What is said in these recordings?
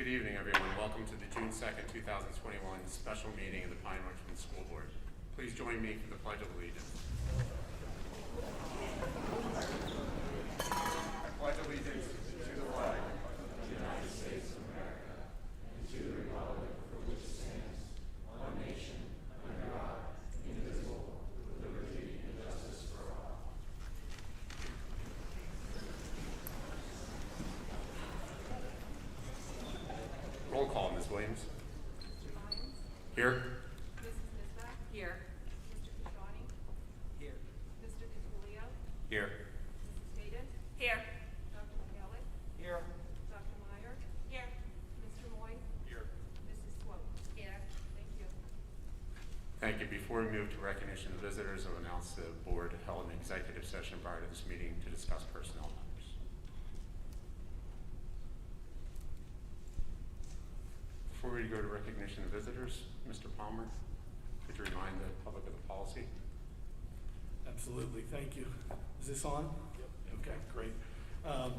Good evening, everyone. Welcome to the June 2nd, 2021 special meeting of the Pine-Richland School Board. Please join me for the Pledge of Allegiance. I pledge allegiance to the flag of the United States of America and to the republic for which it stands, one nation, under God, indivisible, with liberty and justice for all. Roll call, Ms. Williams. Mr. Lyons? Here. Mrs. Nisbach? Here. Mr. Kishani? Here. Mr. DiTullio? Here. Mrs. Hayden? Here. Dr. McGellick? Here. Dr. Meyer? Here. Mr. Moy? Here. Mrs. Swope? Here. Thank you. Thank you. Before we move to recognition of visitors, I'll announce the board held an executive session prior to this meeting to discuss personnel matters. Before we go to recognition of visitors, Mr. Palmer, could you remind the public of the policy? Absolutely, thank you. Is this on? Yep. Okay, great. We'll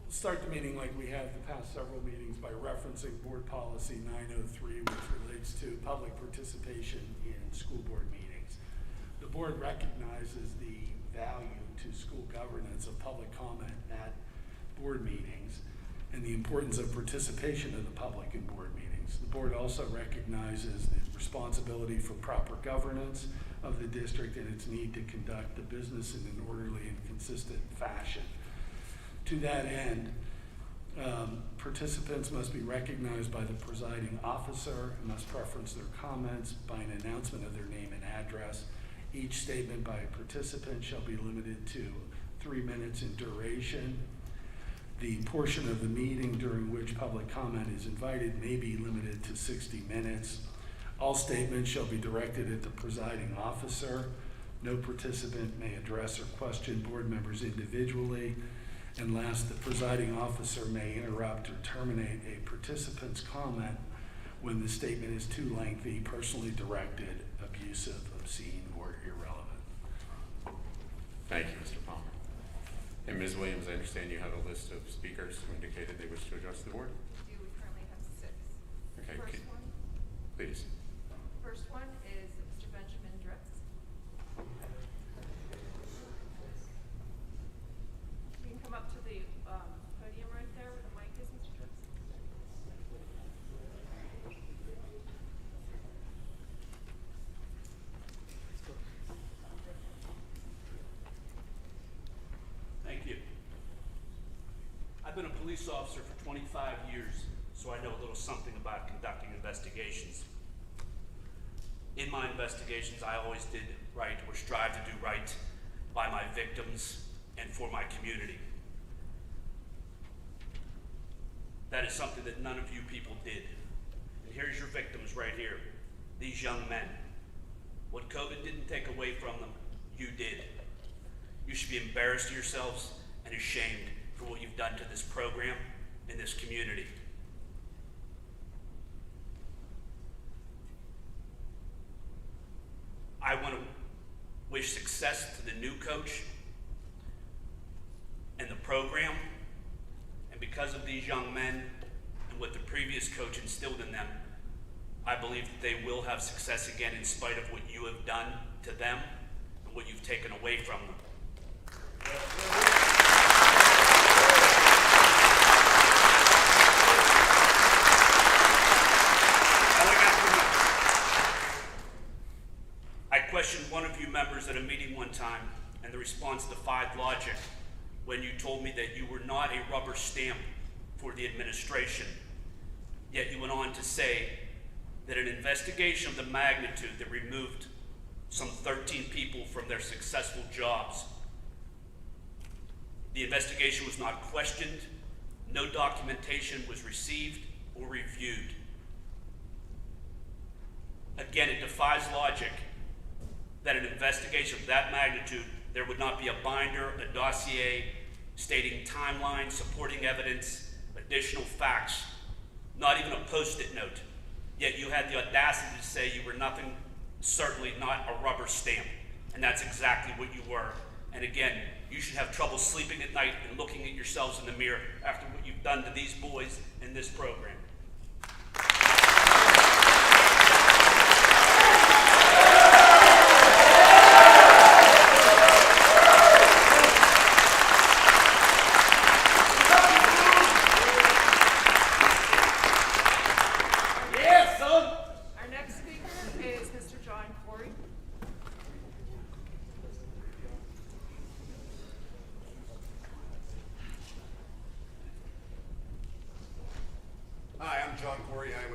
start the meeting like we have the past several meetings by referencing board policy 903, which relates to public participation in school board meetings. The board recognizes the value to school governance of public comment at board meetings and the importance of participation of the public in board meetings. The board also recognizes the responsibility for proper governance of the district and its need to conduct the business in an orderly and consistent fashion. To that end, participants must be recognized by the presiding officer and must preference their comments by an announcement of their name and address. Each statement by a participant shall be limited to 3 minutes in duration. The portion of the meeting during which public comment is invited may be limited to 60 minutes. All statements shall be directed at the presiding officer. No participant may address or question board members individually. And last, the presiding officer may interrupt or terminate a participant's comment when the statement is too lengthy, personally directed, abusive, obscene, or irrelevant. Thank you, Mr. Palmer. And Ms. Williams, I understand you have a list of speakers who indicated they wish to address the board? We currently have 6. Okay, First one. please. First one is Mr. Benjamin Dritz. You can come up to the podium right there where the mic is, Mr. Dritz. Thank you. I've been a police officer for 25 years, so I know a little something about conducting investigations. In my investigations, I always did right or strive to do right by my victims and for my community. That is something that none of you people did. And here's your victims right here, these young men. What COVID didn't take away from them, you did. You should be embarrassed of yourselves and ashamed for what you've done to this program and this community. I want to wish success to the new coach and the program. And because of these young men and what the previous coach instilled in them, I believe that they will have success again in spite of what you have done to them and what you've taken away from them. I questioned one of you members at a meeting one time, and the response defied logic when you told me that you were not a rubber stamp for the administration. Yet you went on to say that an investigation of the magnitude that removed some 13 people from their successful jobs. The investigation was not questioned, no documentation was received or reviewed. Again, it defies logic that an investigation of that magnitude, there would not be a binder, a dossier, stating timeline, supporting evidence, additional facts, not even a post-it note. Yet you had the audacity to say you were nothing, certainly not a rubber stamp. And that's exactly what you were. And again, you should have trouble sleeping at night and looking at yourselves in the mirror after what you've done to these boys in this program.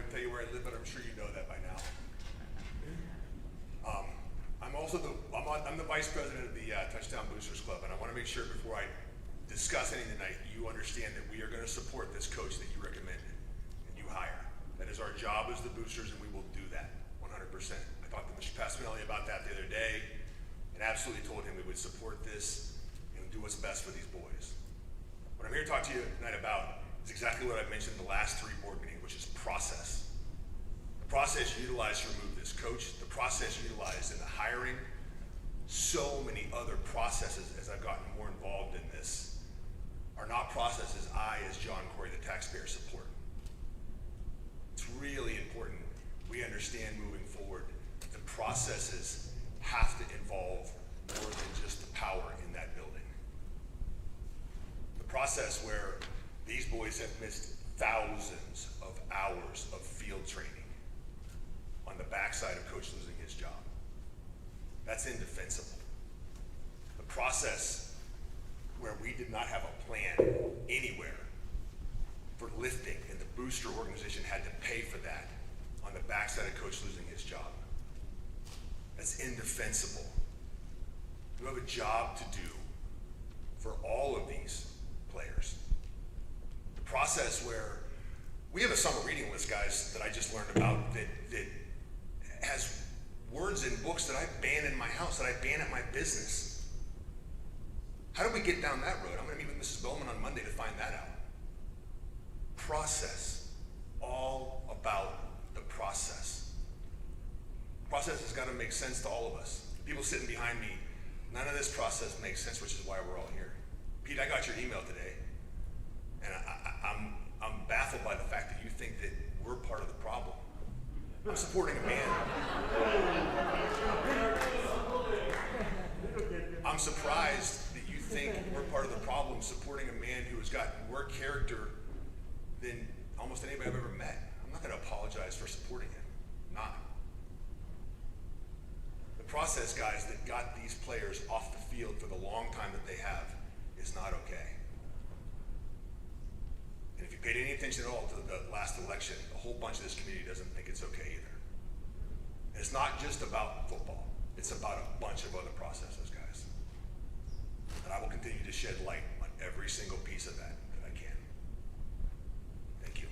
would tell you where I live, but I'm sure you know that by now. I'm also I'm the vice president of the Touchdown Boosters Club, and I want to make sure before I discuss anything tonight, you understand that we are going to support this coach that you recommended and you hire. That is our job as the boosters, and we will do that 100%. I talked to Mr. Pasquinelli about that the other day, and absolutely told him we would support this and do what's best for these boys. What I'm here to talk to you tonight about is exactly what I've mentioned in the last 3 board meetings, which is process. The process utilized to remove this coach, the process utilized in the hiring, so many other processes as I've gotten more involved in this are not processes I, as John Corey, the taxpayer, support. It's really important we understand moving forward that the processes have to involve more than just the power in that building. The process where these boys have missed thousands of hours of field training on the backside of coach losing his job. That's indefensible. The process where we did not have a plan anywhere for lifting, and the booster organization had to pay for that on the backside of coach losing his job. That's indefensible. You have a job to do for all of these players. The process where we have a summer reading list, guys, that I just learned about that has words in books that I ban in my house, that I ban at my business. How do we get down that road? I'm going to meet with Mrs. Bowman on Monday to find that out. Process. All about the process. Process has got to make sense to all of us. People sitting behind me, none of this process makes sense, which is why we're all here. Pete, I got your email today, and I'm baffled by the fact that you think that we're part of the problem. I'm supporting a man. I'm surprised that you think we're part of the problem, supporting a man who has got more character than almost anybody I've ever met. I'm not going to apologize for supporting him. Not. The process, guys, that got these players off the field for the long time that they have is not okay. And if you paid any attention at all to the last election, a whole bunch of this community doesn't think it's okay either. And it's not just about football. It's about a bunch of other processes, guys. And I will continue to shed light on every single piece of that I can. Thank you.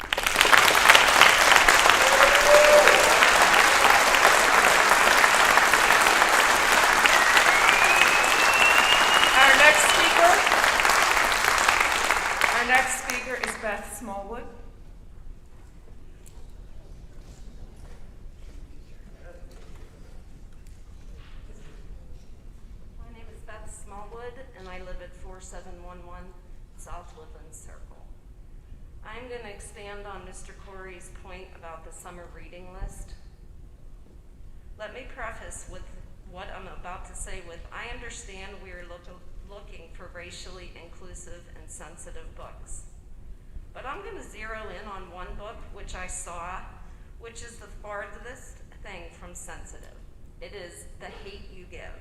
Our next speaker is Beth Smallwood. My name is Beth Smallwood, and I live at 4711 South Woodland Circle. I'm going to expand on Mr. Corey's point about the summer reading list. Let me preface with what I'm about to say with, I understand we are looking for racially inclusive and sensitive books. But I'm going to zero in on one book which I saw, which is the farthest thing from sensitive. It is The Hate You Give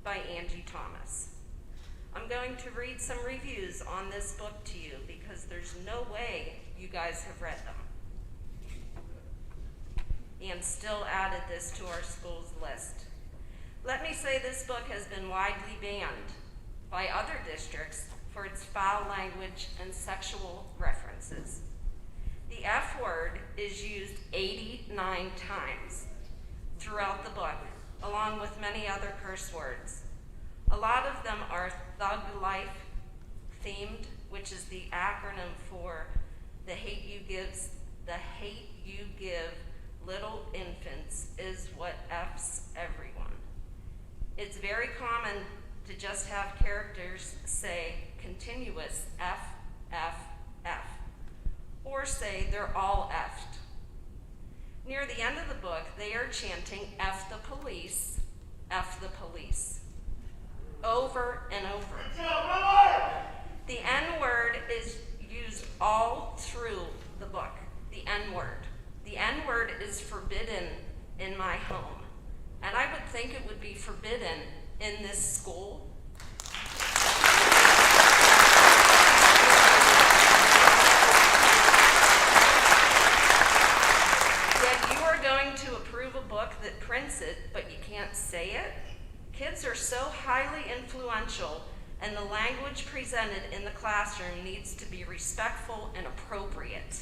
by Angie Thomas. I'm going to read some reviews on this book to you because there's no way you guys have read them and still added this to our school's list. Let me say this book has been widely banned by other districts for its foul language and sexual references. The F word is used 89 times throughout the book, along with many other curse words. A lot of them are thug life themed, which is the acronym for the hate you give little infants is what F's everyone. It's very common to just have characters say continuous F, F, F, or say they're all F'd. Near the end of the book, they are chanting F the police, over and over. The N word is used all through the book, the N word. The N word is forbidden in my home, and I would think it would be forbidden in this school. to approve a book that prints it, but you can't say it? Kids are so highly influential, and the language presented in the classroom needs to be respectful and appropriate.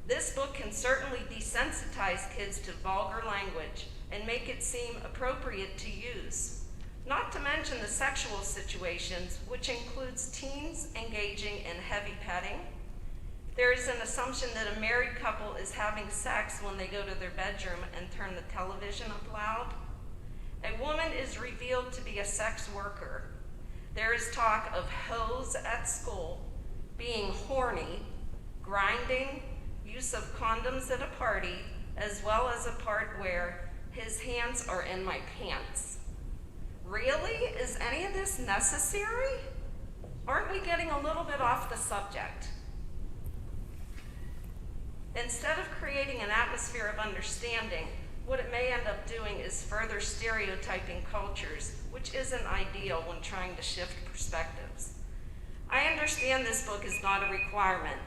This book can certainly desensitize kids to vulgar language and make it seem appropriate to use. Not to mention the sexual situations, which includes teens engaging in heavy petting. There is an assumption that a married couple is having sex when they go to their bedroom and turn the television up loud. A woman is revealed to be a sex worker. There is talk of hoes at school, being horny, grinding, use of condoms at a party, as well as a part where his hands are in my pants. Really? Is any of this necessary? Aren't we getting a little bit off the subject? Instead of creating an atmosphere of understanding, what it may end up doing is further stereotyping cultures, which isn't ideal when trying to shift perspectives. I understand this book is not a requirement,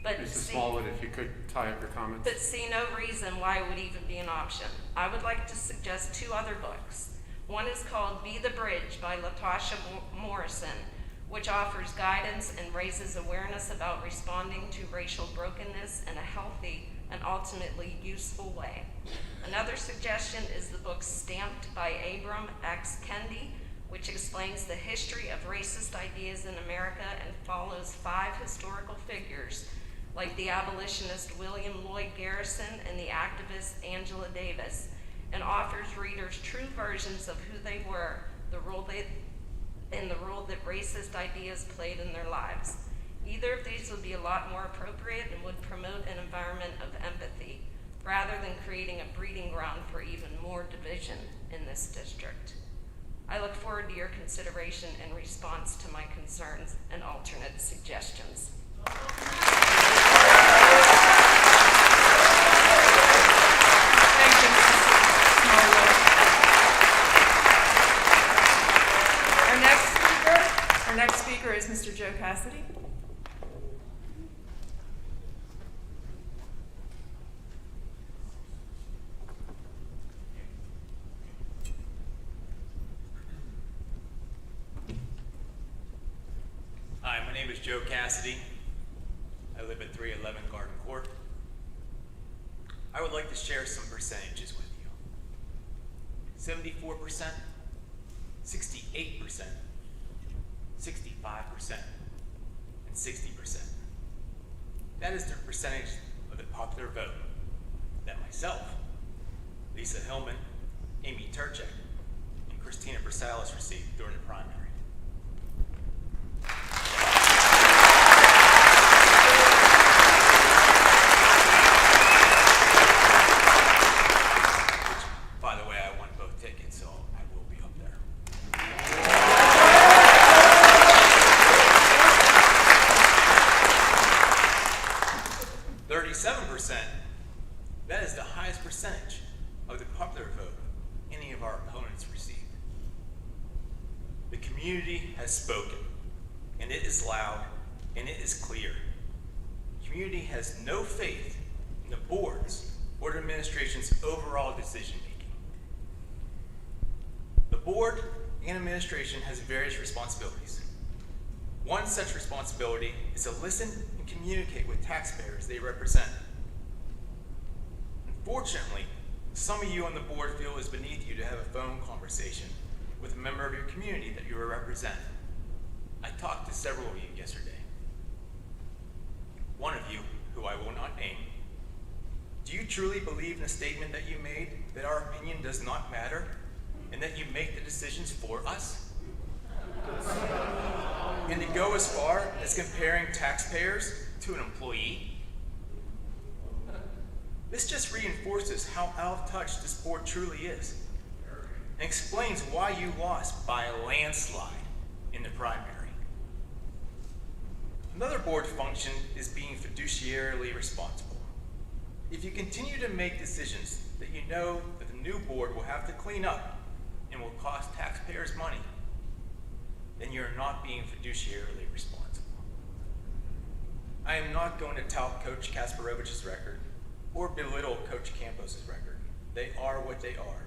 but Mrs. Smallwood, if you could tie up your comments. but see no reason why it would even be an option. I would like to suggest 2 other books. One is called Be the Bridge by Latasha Morrison, which offers guidance and raises awareness about responding to racial brokenness in a healthy and ultimately useful way. Another suggestion is the book Stamped by Abram X. Kendi, which explains the history of racist ideas in America and follows 5 historical figures like the abolitionist William Lloyd Garrison and the activist Angela Davis, and offers readers true versions of who they were, the role that racist ideas played in their lives. Either of these would be a lot more appropriate and would promote an environment of empathy, rather than creating a breeding ground for even more division in this district. I look forward to your consideration in response to my concerns and alternate suggestions. Our next speaker is Mr. Joe Cassidy. Hi, my name is Joe Cassidy. I live at 311 Garden Court. I would like to share some percentages with you. 74%, 68%, 65%, and 60%. That is the percentage of the popular vote that myself, Lisa Hillman, Amy Turchek, and Christina Versailles received during the primary. By the way, I won both tickets, so I will be up there. 37%, that is the highest percentage of the popular vote any of our opponents received. The community has spoken, and it is loud, and it is clear. The community has no faith in the board's or the administration's overall decision-making. The board and administration has various responsibilities. One such responsibility is to listen and communicate with taxpayers they represent. Unfortunately, some of you on the board feel it is beneath you to have a phone conversation with a member of your community that you represent. I talked to several of you yesterday. One of you, who I will not name, do you truly believe in the statement that you made that our opinion does not matter and that you make the decisions for us? And to go as far as comparing taxpayers to an employee? This just reinforces how out of touch this board truly is and explains why you lost by a landslide in the primary. Another board function is being fiduciarily responsible. If you continue to make decisions that you know that the new board will have to clean up and will cost taxpayers money, then you're not being fiduciarily responsible. I am not going to tout Coach Kasparovich's record or belittle Coach Campos's record. They are what they are.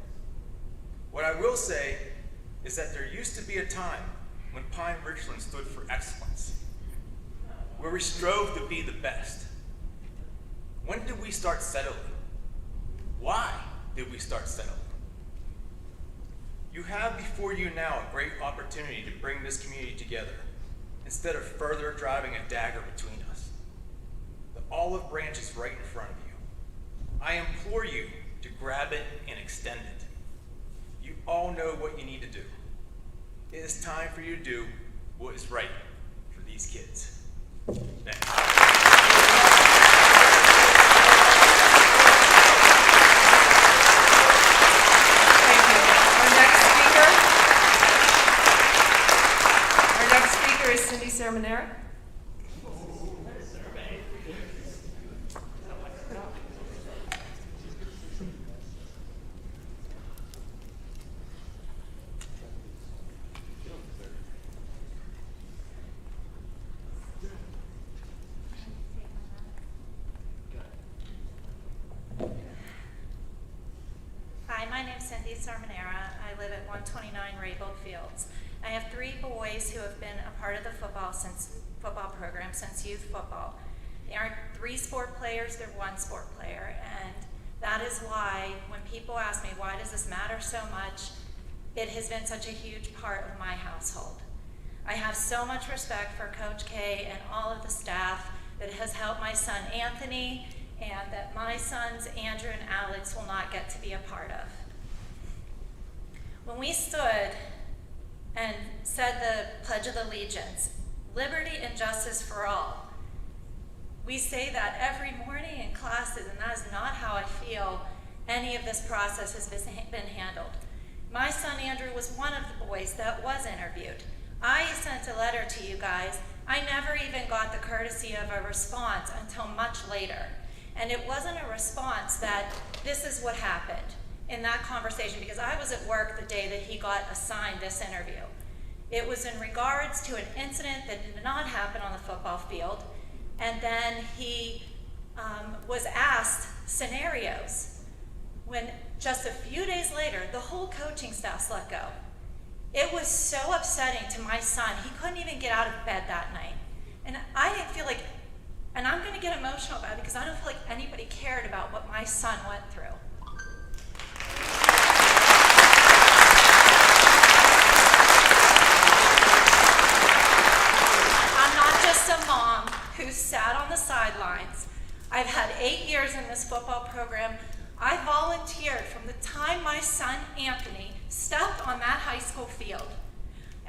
What I will say is that there used to be a time when Pine-Richland stood for excellence, where we strove to be the best. When did we start settling? Why did we start settling? You have before you now a great opportunity to bring this community together instead of further driving a dagger between us. The olive branch is right in front of you. I implore you to grab it and extend it. You all know what you need to do. It is time for you to do what is right for these kids. Thanks. Sermonera. Hi, my name's Cindy Sermonera. I live at 129 Raybould Fields. I have 3 boys who have been a part of the football program since youth football. They aren't 3 sport players, they're 1 sport player. And that is why when people ask me, why does this matter so much, it has been such a huge part of my household. I have so much respect for Coach K and all of the staff that has helped my son Anthony, and that my sons Andrew and Alex will not get to be a part of. When we stood and said the Pledge of Allegiance, liberty and justice for all. We say that every morning in classes, and that is not how I feel any of this process has been handled. My son Andrew was one of the boys that was interviewed. I sent a letter to you guys. I never even got the courtesy of a response until much later. And it wasn't a response that this is what happened in that conversation, because I was at work the day that he got assigned this interview. It was in regards to an incident that did not happen on the football field, and then he was asked scenarios when just a few days later, the whole coaching staff's let go. It was so upsetting to my son. He couldn't even get out of bed that night. And I didn't feel like, and I'm gonna get emotional about it because I don't feel like anybody cared about what my son went through. I'm not just a mom who sat on the sidelines. I've had 8 years in this football program. I volunteered from the time my son Anthony stepped on that high school field,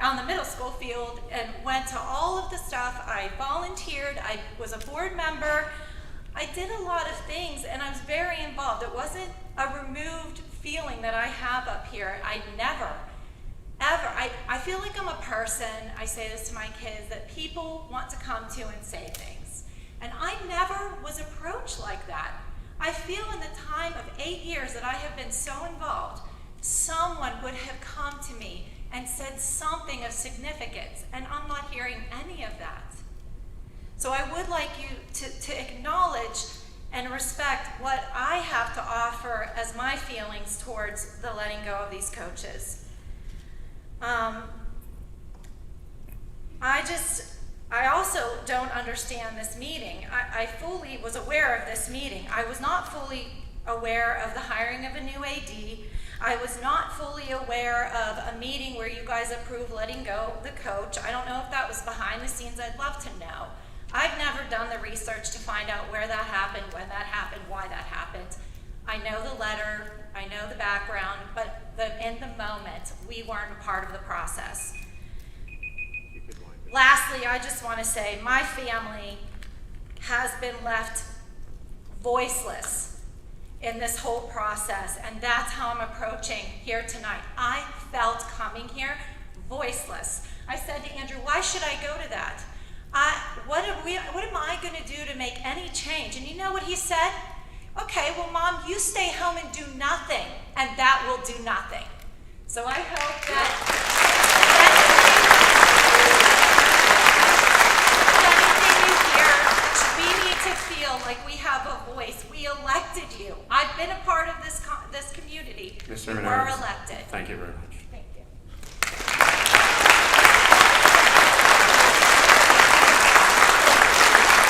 on the middle school field, and went to all of the stuff. I volunteered, I was a board member, I did a lot of things, and I was very involved. It wasn't a removed feeling that I have up here. I never, ever, I feel like I'm a person, I say this to my kids, that people want to come to and say things. And I never was approached like that. I feel in the time of 8 years that I have been so involved, someone would have come to me and said something of significance, and I'm not hearing any of that. So I would like you to acknowledge and respect what I have to offer as my feelings towards the letting go of these coaches. I also don't understand this meeting. I fully was aware of this meeting. I was not fully aware of the hiring of a new AD. I was not fully aware of a meeting where you guys approved letting go the coach. I don't know if that was behind the scenes. I'd love to know. I've never done the research to find out where that happened, when that happened, why that happened. I know the letter, I know the background, but in the moment, we weren't a part of the process. Lastly, I just want to say my family has been left voiceless in this whole process, and that's how I'm approaching here tonight. I felt coming here voiceless. I said to Andrew, why should I go to that? What am I going to do to make any change? And you know what he said? Okay, well, Mom, you stay home and do nothing, and that will do nothing. So I hope that anything you hear, we need to feel like we have a voice. We elected you. I've been a part of this community. Mr. You were Menares, elected. thank you very much. Thank you.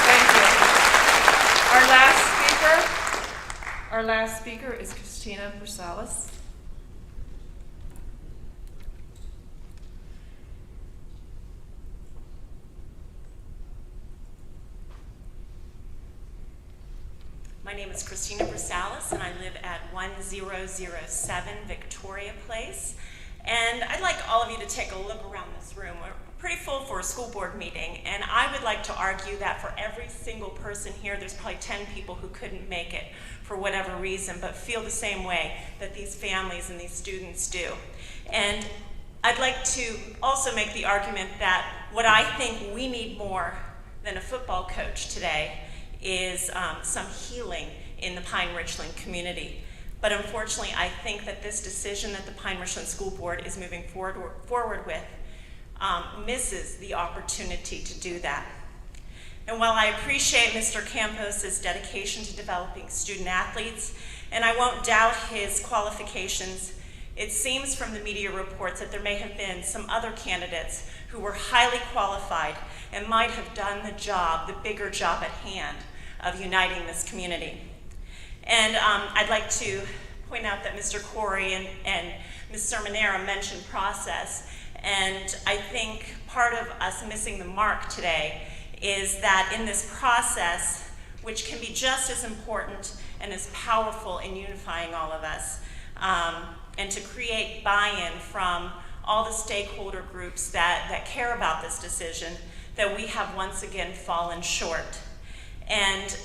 Thank you. Our last speaker is Christina Versalis. My name is Christina Versalis, and I live at 1007 Victoria Place. And I'd like all of you to take a look around this room. We're pretty full for a school board meeting, and I would like to argue that for every single person here, there's probably 10 people who couldn't make it for whatever reason, but feel the same way that these families and these students do. And I'd like to also make the argument that what I think we need more than a football coach today is some healing in the Pine-Richland community. But unfortunately, I think that this decision that the Pine-Richland School Board is moving forward with misses the opportunity to do that. And while I appreciate Mr. Campos's dedication to developing student athletes, and I won't doubt his qualifications, it seems from the media reports that there may have been some other candidates who were highly qualified and might have done the job, the bigger job at hand, of uniting this community. And I'd like to point out that Mr. Corey and Ms. Sermonera mentioned process, and I think part of us missing the mark today is that in this process, which can be just as important and as powerful in unifying all of us, and to create buy-in from all the stakeholder groups that care about this decision, that we have once again fallen short. And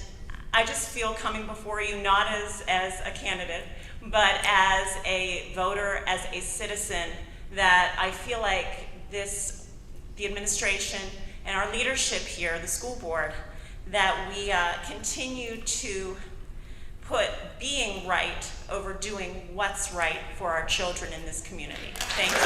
I just feel coming before you not as a candidate, but as a voter, as a citizen, that I feel like the administration and our leadership here, the school board, that we continue to put being right over doing what's right for our children in this community. Thank you.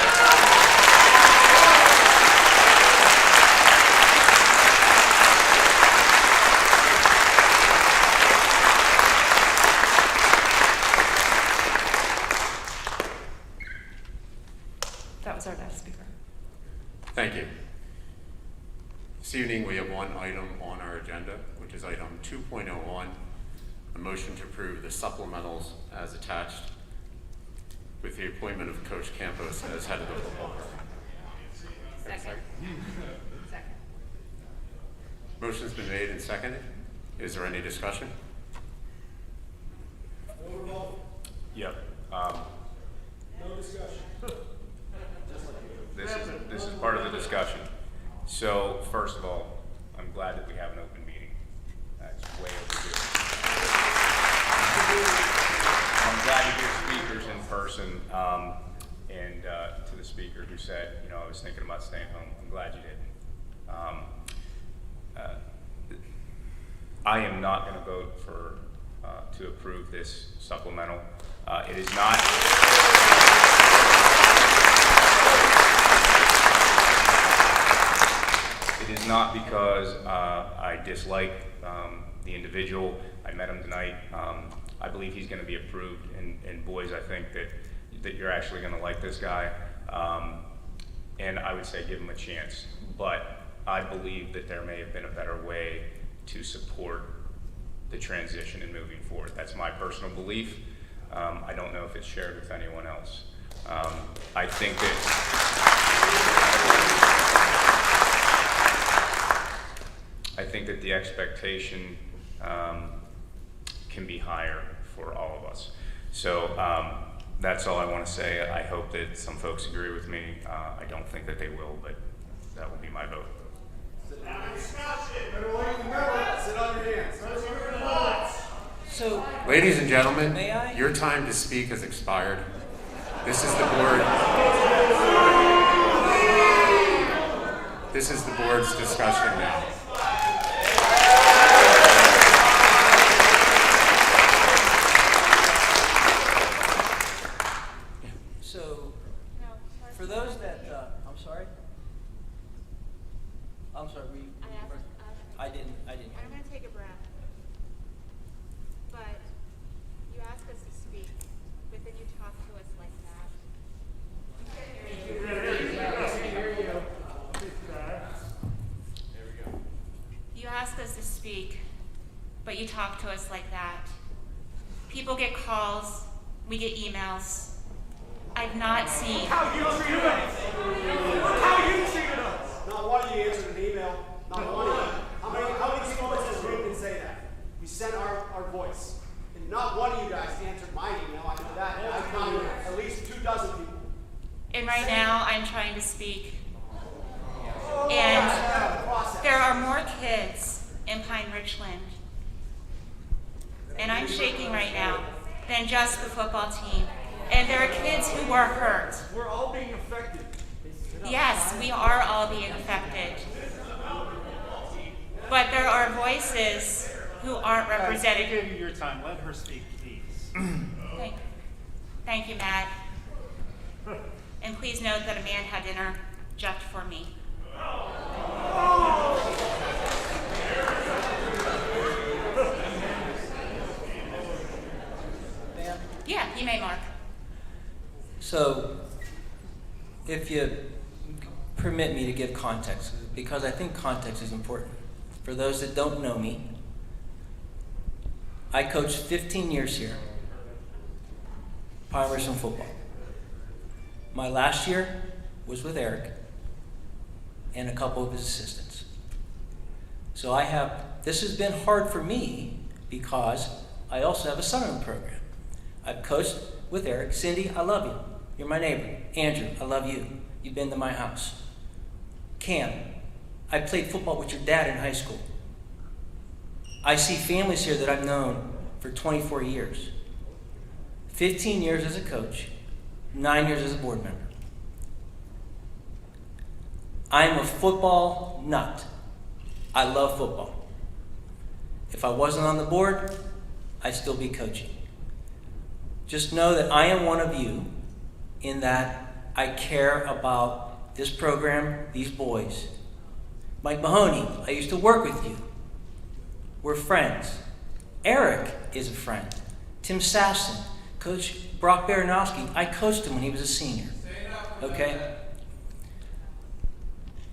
That was our last speaker. Thank you. This evening, we have one item on our agenda, which is item 2.01, a motion to approve the supplementals as attached with the appointment of Coach Campos as head of the football program. Second. Motion's been made and seconded. Is there any discussion? Yep. No discussion. This is part of the discussion. So first of all, I'm glad that we have an open meeting. That's way overdue. I'm glad to hear speakers in person. And to the speaker who said, I was thinking about staying home. I'm glad you didn't. I am not going to vote for to approve this supplemental. It is not. It is not because I dislike the individual. I met him tonight. I believe he's going to be approved, and boys, I think that you're actually going to like this guy. And I would say give him a chance. But I believe that there may have been a better way to support the transition and moving forward. That's my personal belief. I don't know if it's shared with anyone else. I think that the expectation can be higher for all of us. So that's all I want to say. I hope that some folks agree with me. I don't think that they will, but that will be my vote. So, Ladies and gentlemen, May I? your time to speak has expired. This is the board. This is the board's discussion now. so for those that, I'm sorry, we. I didn't. I'm gonna take a breath. you talk to us like that. People get calls, we get emails. I've not seen. How you treated us! How you treated us! Not one of you answered an email. Not one of you. How many people in this room can say that? We sent our voice. And not one of you guys answered my email. I know that. I counted at least 24 people. And right now, I'm trying to speak. And there are more kids in Pine-Richland, and I'm shaking right now, than just the football team. And there are kids who are hurt. We're all being affected. Yes, we are all being affected. But there are voices who aren't represented. I gave you your time. Let her speak, please. Thank you, Matt. And please note that a man had dinner just for me. Yeah, you may, Mark. So, if you permit me to give context, because I think context is important. For those that don't know me, I coached 15 years here, Pine-Richland football. My last year was with Eric and a couple of his assistants. So this has been hard for me because I also have a son in the program. I've coached with Eric. Cindy, I love you. You're my neighbor. Andrew, I love you. You've been to my house. Cam, I played football with your dad in high school. I see families here that I've known for 24 years. 15 years as a coach, 9 years as a board member. I'm a football nut. I love football. If I wasn't on the board, I'd still be coaching. Just know that I am one of you in that I care about this program, these boys. Mike Mahoney, I used to work with you. We're friends. Eric is a friend. Tim Sasson, Coach Brock Baranowski, I coached him when he was a senior. Okay?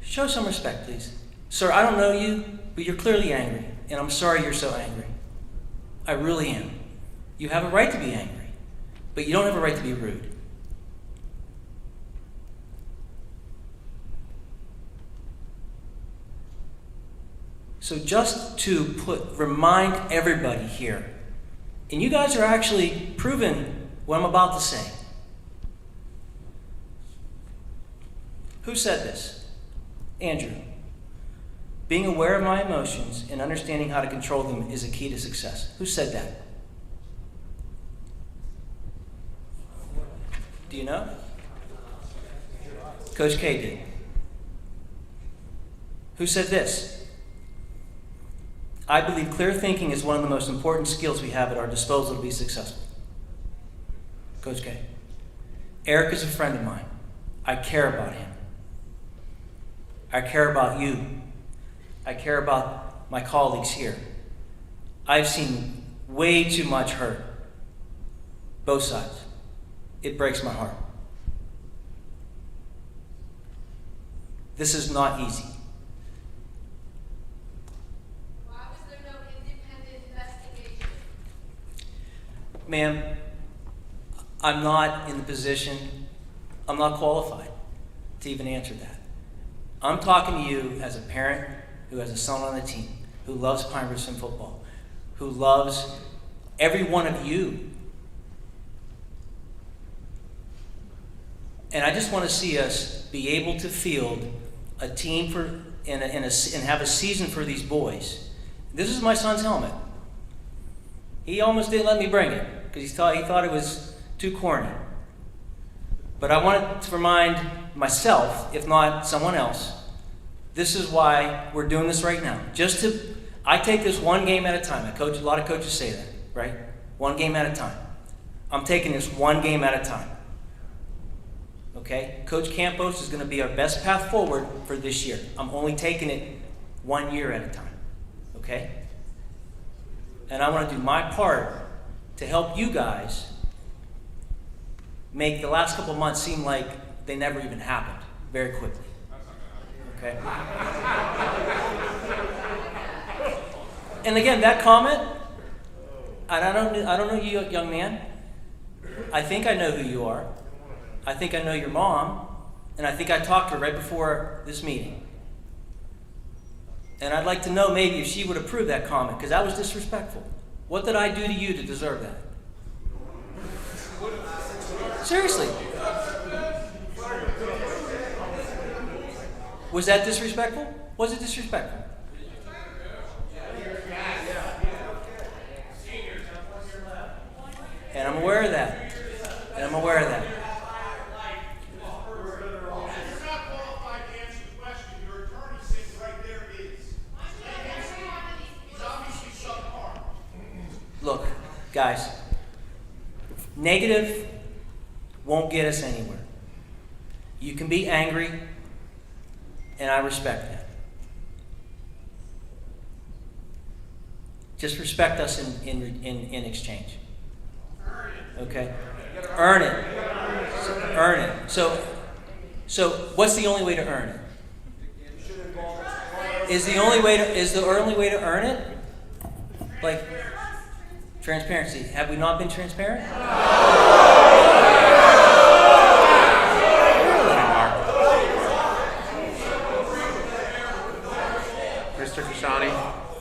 Show some respect, please. Sir, I don't know you, but you're clearly angry, and I'm sorry you're so angry. I really am. You have a right to be angry, but you don't have a right to be rude. So just to remind everybody here, and you guys are actually proving what I'm about to say. Who said this? Andrew. Being aware of my emotions and understanding how to control them is a key to success. Who said that? Do you know? Coach K did. Who said this? I believe clear thinking is one of the most important skills we have at our disposal to be successful. Coach K. Eric is a friend of mine. I care about him. I care about you. I care about my colleagues here. I've seen way too much hurt. Both sides. It breaks my heart. This is not easy. Why was there no independent investigation? Ma'am, I'm not in the position, I'm not qualified to even answer that. I'm talking to you as a parent who has a son on the team, who loves Pine-Richland football, who loves every one of you. And I just want to see us be able to field a team and have a season for these boys. This is my son's helmet. He almost didn't let me bring it because he thought it was too corny. But I wanted to remind myself, if not someone else, this is why we're doing this right now. I take this one game at a time. A lot of coaches say that, right? One game at a time. I'm taking this one game at a time. Okay? Coach Campos is going to be our best path forward for this year. I'm only taking it 1 year at a time. Okay? And I want to do my part to help you guys make the last couple months seem like they never even happened very quickly. Okay? And again, that comment, I don't know you, young man. I think I know who you are. I think I know your mom, and I think I talked to her right before this meeting. And I'd like to know maybe if she would approve that comment, because that was disrespectful. What did I do to you to deserve that? Seriously. Was that disrespectful? Was it disrespectful? And I'm aware of that. And I'm aware of that. You're not qualified to answer the question. Your attorney sitting right there is. He's obviously subpar. Look, guys, negative won't get us anywhere. You can be angry, and I respect that. Just respect us in exchange. Okay? Earn it. Earn it. So what's the only way to earn it? Is the only way to earn it? Like transparency. Have we not been transparent?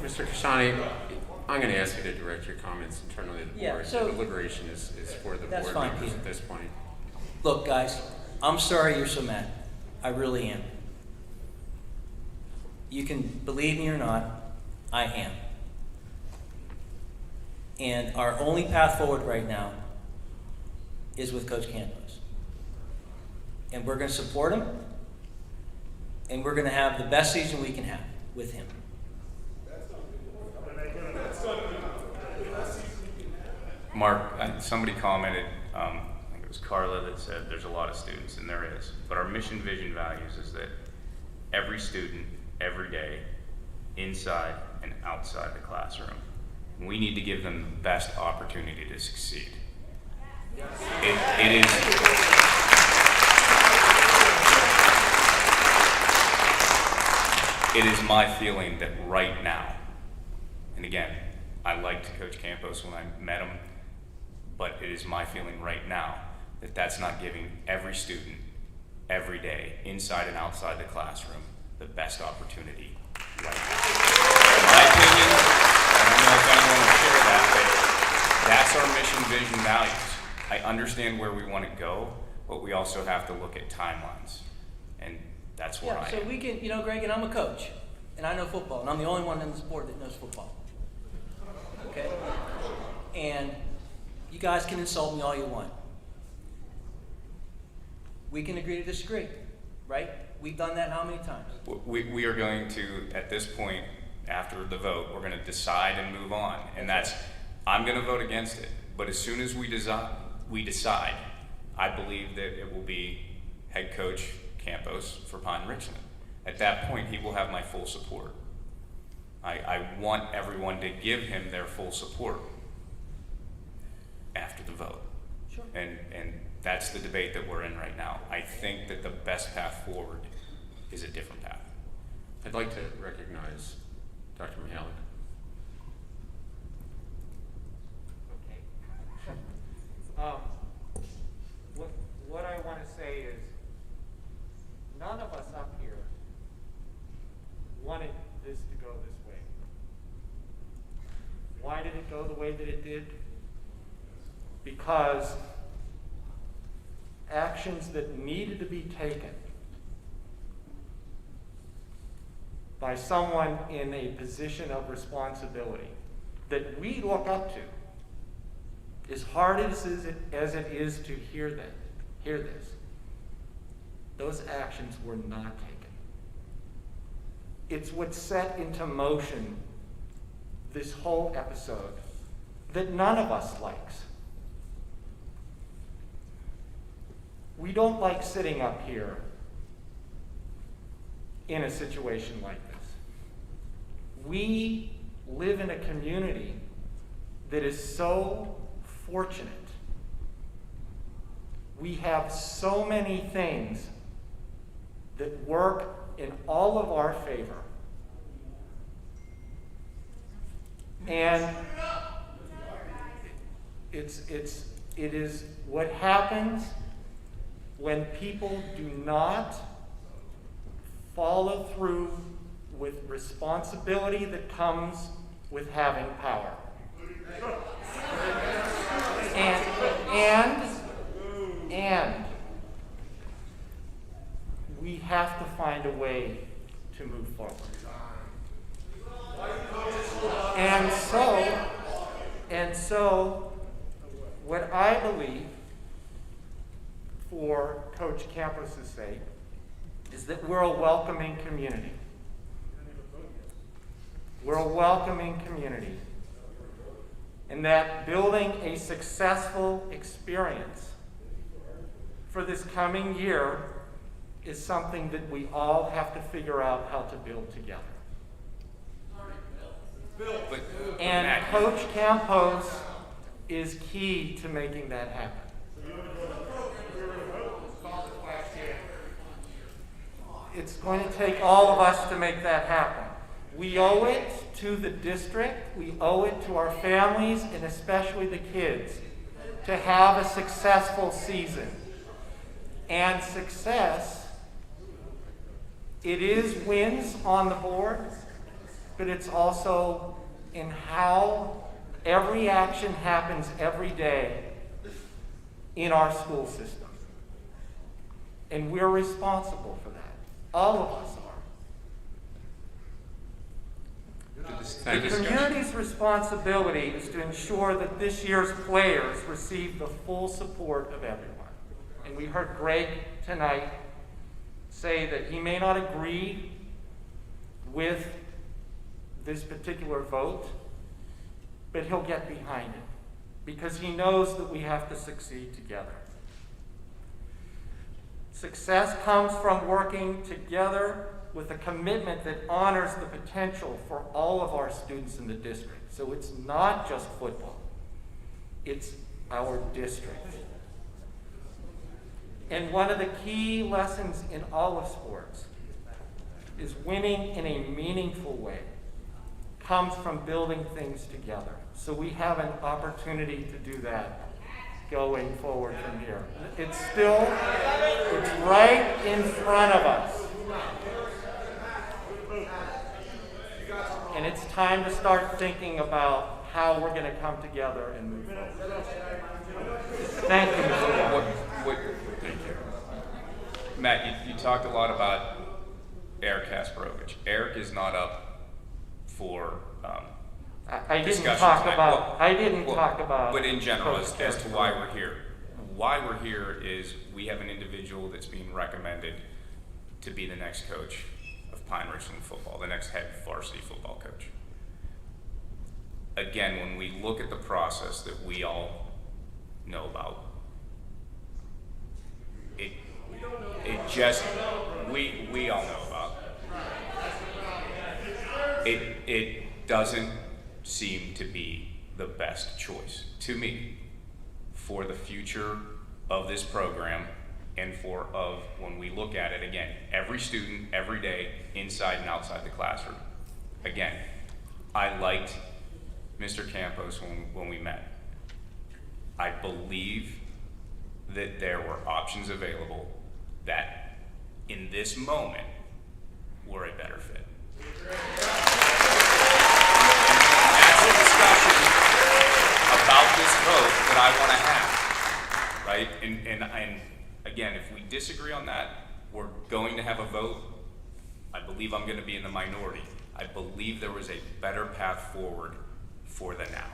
Mr. Kashani, I'm going to ask you to direct your comments internally to the board. So the deliberation is for the board fine, members Peter. at this point. Look, guys, I'm sorry you're so mad. I really am. You can believe me or not, I am. And our only path forward right now is with Coach Campos. And we're going to support him, and we're going to have the best season we can have with him. Mark, somebody commented, I think it was Carla, that said there's a lot of students, and there is. But our mission, vision, values is that every student, every day, inside and outside the classroom, we need to give them the best opportunity to succeed. It is my feeling that right now, and again, I liked Coach Campos when I met him, but it is my feeling right now that that's not giving every student, every day, inside and outside the classroom, the best opportunity right now. In my opinion, I don't know if anyone will share that, but that's our mission, vision, values. I understand where we want to go, but we also have to look at timelines, and that's where I am. So we can, Greg, and I'm a coach, and I know football, and I'm the only one in this board that knows football. Okay? And you guys can insult me all you want. We can agree to disagree, right? We've done that how many times? We are going to, at this point, after the vote, we're going to decide and move on. And I'm going to vote against it. But as soon as we decide, I believe that it will be head coach Campos for Pine-Richland. At that point, he will have my full support. I want everyone to give him their full support after the vote. Sure. And that's the debate that we're in right now. I think that the best path forward is a different path. I'd like to recognize Dr. Mihalik. What I want to say is none of us up here wanted this to go this way. Why did it go the way that it did? Because actions that needed to be taken by someone in a position of responsibility that we look up to, as hard as it is to hear this, those actions were not taken. It's what set into motion this whole episode that none of us likes. We don't like sitting up here in a situation like this. We live in a community that is so fortunate. We have so many things that work in all of our favor. And It is what happens when people do not follow through with responsibility that comes with having power. And we have to find a way to move forward. And so what I believe, for Coach Campos' sake, is that we're a welcoming community. We're a welcoming community. And that building a successful experience for this coming year is something that we all have to figure out how to build together. And Coach Campos is key to making that happen. It's going to take all of us to make that happen. We owe it to the district, we owe it to our families, and especially the kids, to have a successful season. And success, it is wins on the board, but it's also in how every action happens every day in our school system. And we're responsible for that. All of us are. The community's responsibility is to ensure that this year's players receive the full support of everyone. And we heard Greg tonight say that he may not agree with this particular vote, but he'll get behind it because he knows that we have to succeed together. Success comes from working together with a commitment that honors the potential for all of our students in the district. So it's not just football, it's our district. And one of the key lessons in all of sports is winning in a meaningful way comes from building things together. So we have an opportunity to do that going forward from here. It's right in front of us. And it's time to start thinking about how we're going to come together and move forward. Thank you, Mr. Ward. Thank you. Matt, you talked a lot about Eric Kasparovich. Eric is not up for I didn't discussion talk tonight. about. But in general, as to why we're here. Why we're here is we have an individual that's being recommended to be the next coach of Pine-Richland football, the next head varsity football coach. Again, when we look at the process that we all know about, we all know about. It doesn't seem to be the best choice to me for the future of this program and of when we look at it again, every student, every day, inside and outside the classroom. Again, I liked Mr. Campos when we met. I believe that there were options available that in this moment were a better fit. That's a discussion about this vote that I want to have, right? And again, if we disagree on that, we're going to have a vote. I believe I'm going to be in the minority. I believe there was a better path forward for the now.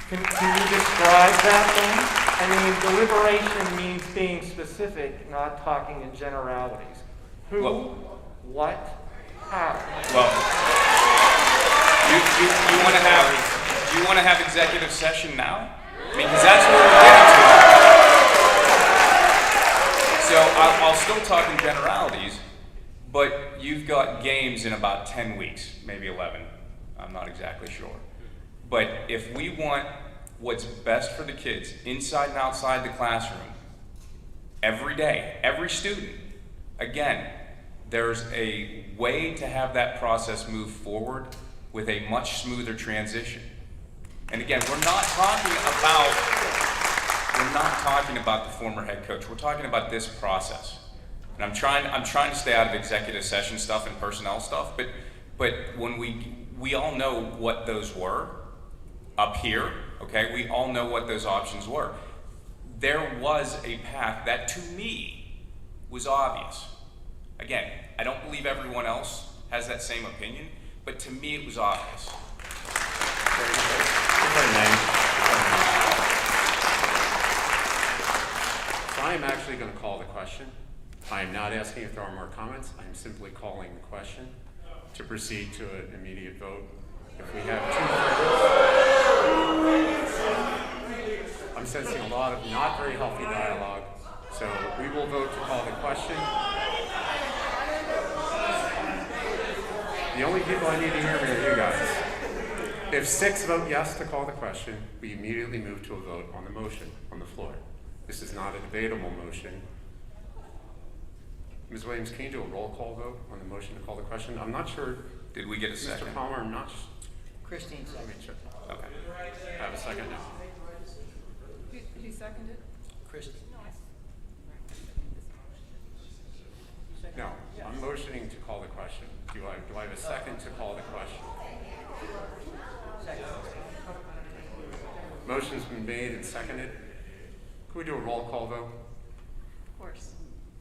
Can you describe that then? I mean, deliberation means being specific, not talking in generalities. Who, what, how? Well, you want to have executive session now? I mean, because that's what we're getting to. So I'll still talk in generalities, but you've got games in about 10 weeks, maybe 11. I'm not exactly sure. But if we want what's best for the kids inside and outside the classroom, every day, every student, again, there's a way to have that process move forward with a much smoother transition. And again, we're not talking about the former head coach. We're talking about this process. And I'm trying to stay out of executive session stuff and personnel stuff, but when we all know what those were up here, okay? We all know what those options were. There was a path that to me was obvious. Again, I don't believe everyone else has that same opinion, but to me it was obvious. So I am actually going to call the question. I am not asking if there are more comments. I am simply calling the question to proceed to an immediate vote. If we have two, I'm sensing a lot of not very healthy dialogue. So we will vote to call the question. The only people I need to hear are you guys. If 6 vote yes to call the question, we immediately move to a vote on the motion on the floor. This is not a debatable motion. Ms. Williams, can you do a roll call vote on the motion to call the question? I'm not sure. Did we get a second? Mr. Palmer, I'm not. Christine Let me second. check. Okay. I have a second now. Who seconded? Christine. No, I'm motioning to call the question. Do I have a second to call the question? Motion's been made and seconded. Can we do a roll call vote? Of course.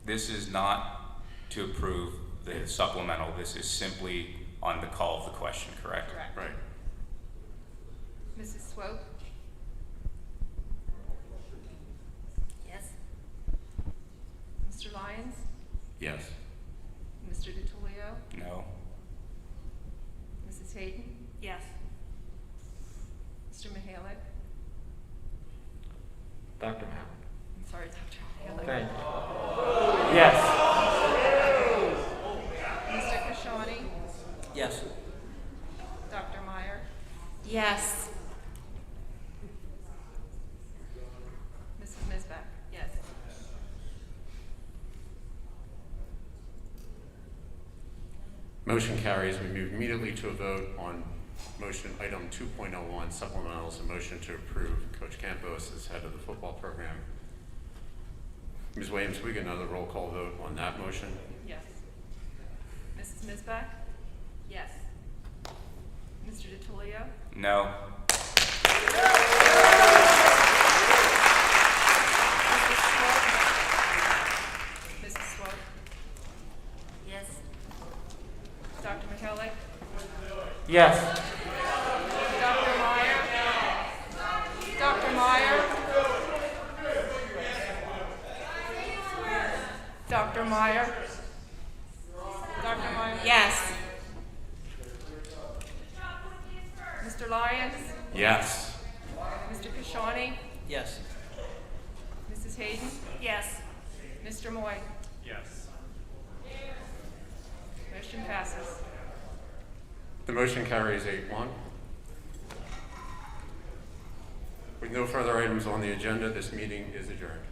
This is not to approve the supplemental. This is simply on the call of the question, correct? Correct. Right. Mrs. Swope? Yes. Mr. Lyons? Yes. Mr. DiTullio? No. Mrs. Hayden? Yes. Mr. Mihalik? Dr. Mallon. I'm sorry, Dr. Mihalik. Thank you. Yes. Mr. Kashani? Yes. Dr. Meyer? Yes. Mrs. Misbach? Yes. Motion carries. We move immediately to a vote on motion item 2.01, supplementals, a motion to approve Coach Campos as head of the football program. Ms. Williams, can we get another roll call vote on that motion? Yes. Mrs. Misbach? Yes. Mr. DiTullio? No. Mrs. Swope? Yes. Dr. Mihalik? Yes. Dr. Meyer? Dr. Meyer? Dr. Meyer? Dr. Meyer? Yes. Mr. Lyons? Yes. Mr. Kashani? Yes. Mrs. Hayden? Yes. Mr. Moy? Yes. Motion passes. The motion carries 8-1. With no further items on the agenda, this meeting is adjourned.